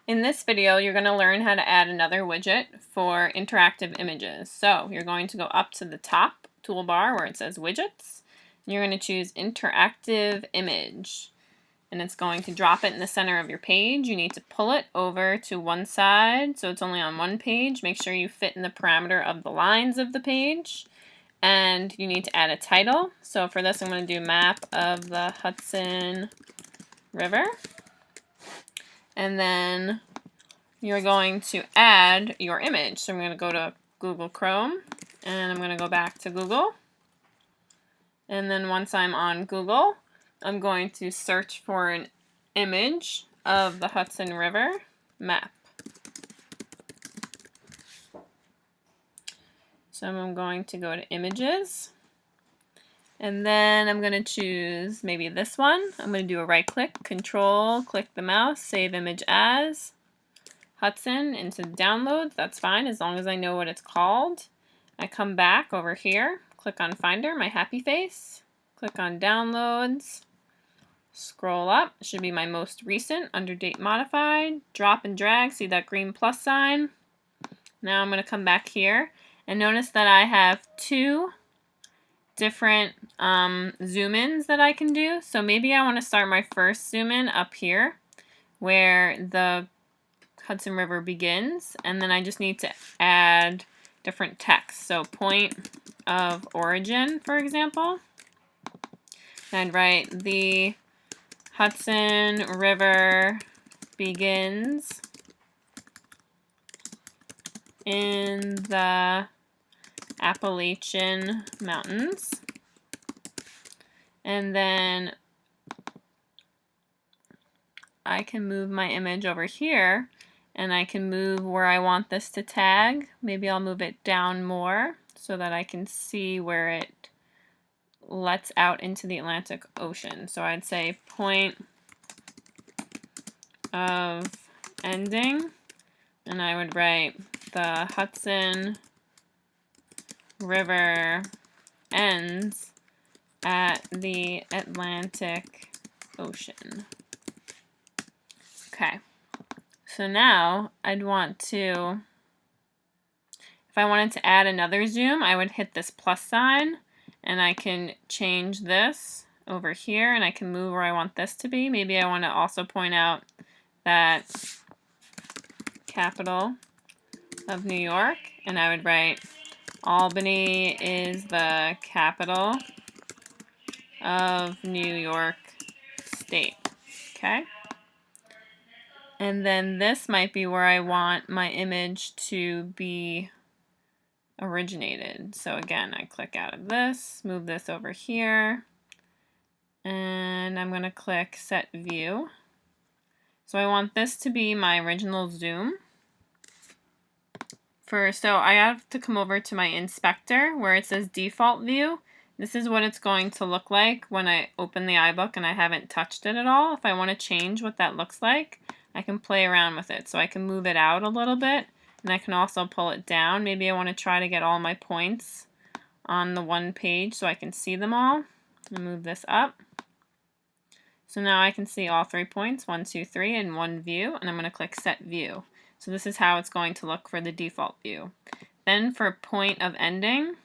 In this video, you're going to learn how to add another widget for interactive images. So you're going to go up to the top toolbar where it says Widgets. And you're going to choose Interactive Image. And it's going to drop it in the center of your page. You need to pull it over to one side so it's only on one page. Make sure you fit in the parameter of the lines of the page. And you need to add a title. So for this, I'm going to do Map of the Hudson River. And then you're going to add your image. So I'm going to go to Google Chrome and I'm going to go back to Google. And then once I'm on Google, I'm going to search for an image of the Hudson River map. So I'm going to go to Images. And then I'm going to choose maybe this one. I'm going to do a right click, Control, click the mouse, Save Image As, Hudson into Downloads. That's fine as long as I know what it's called. I come back over here, click on Finder, my happy face, click on Downloads, scroll up. It should be my most recent, under Date Modified, drop and drag, see that green plus sign. Now I'm going to come back here and notice that I have two different zoom-ins that I can do. So maybe I want to start my first zoom-in up here where the Hudson River begins, and then I just need to add different text. So point of origin, for example. I'd write the Hudson River begins in the Appalachian Mountains. And then I can move my image over here and I can move where I want this to tag. Maybe I'll move it down more so that I can see where it lets out into the Atlantic Ocean. So I'd say point of ending, and I would write the Hudson River ends at the Atlantic Ocean. Okay, so now I'd want to, if I wanted to add another zoom, I would hit this plus sign and I can change this over here and I can move where I want this to be. Maybe I want to also point out that capital of New York, and I would write Albany is the capital of New York State. Okay? And then this might be where I want my image to be originated. So again, I click out of this, move this over here, and I'm going to click Set View. So I want this to be my original zoom. So I have to come over to my inspector where it says default view. This is what it's going to look like when I open the iBook and I haven't touched it at all. If I want to change what that looks like, I can play around with it. So I can move it out a little bit and I can also pull it down. Maybe I want to try to get all my points on the one page so I can see them all. I'll move this up. So now I can see all 3 points, 1, 2, 3, in one view, and I'm going to click Set View. So this is how it's going to look for the default view. Then for point of ending,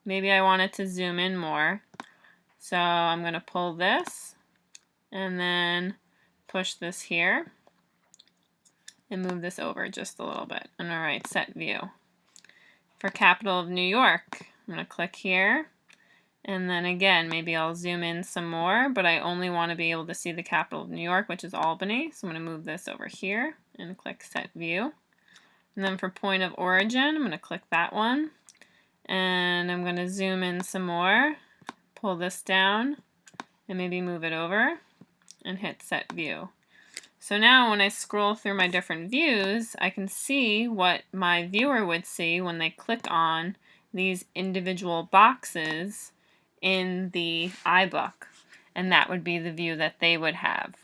maybe I wanted to zoom in more. So I'm going to pull this and then push this here and move this over just a little bit. And all right, Set View. For capital of New York, I'm going to click here. And then again, maybe I'll zoom in some more, but I only want to be able to see the capital of New York, which is Albany. So I'm going to move this over here and click Set View. And then for point of origin, I'm going to click that one. And I'm going to zoom in some more, pull this down, and maybe move it over, and hit Set View. So now when I scroll through my different views, I can see what my viewer would see when they click on these individual boxes in the iBook, and that would be the view that they would have.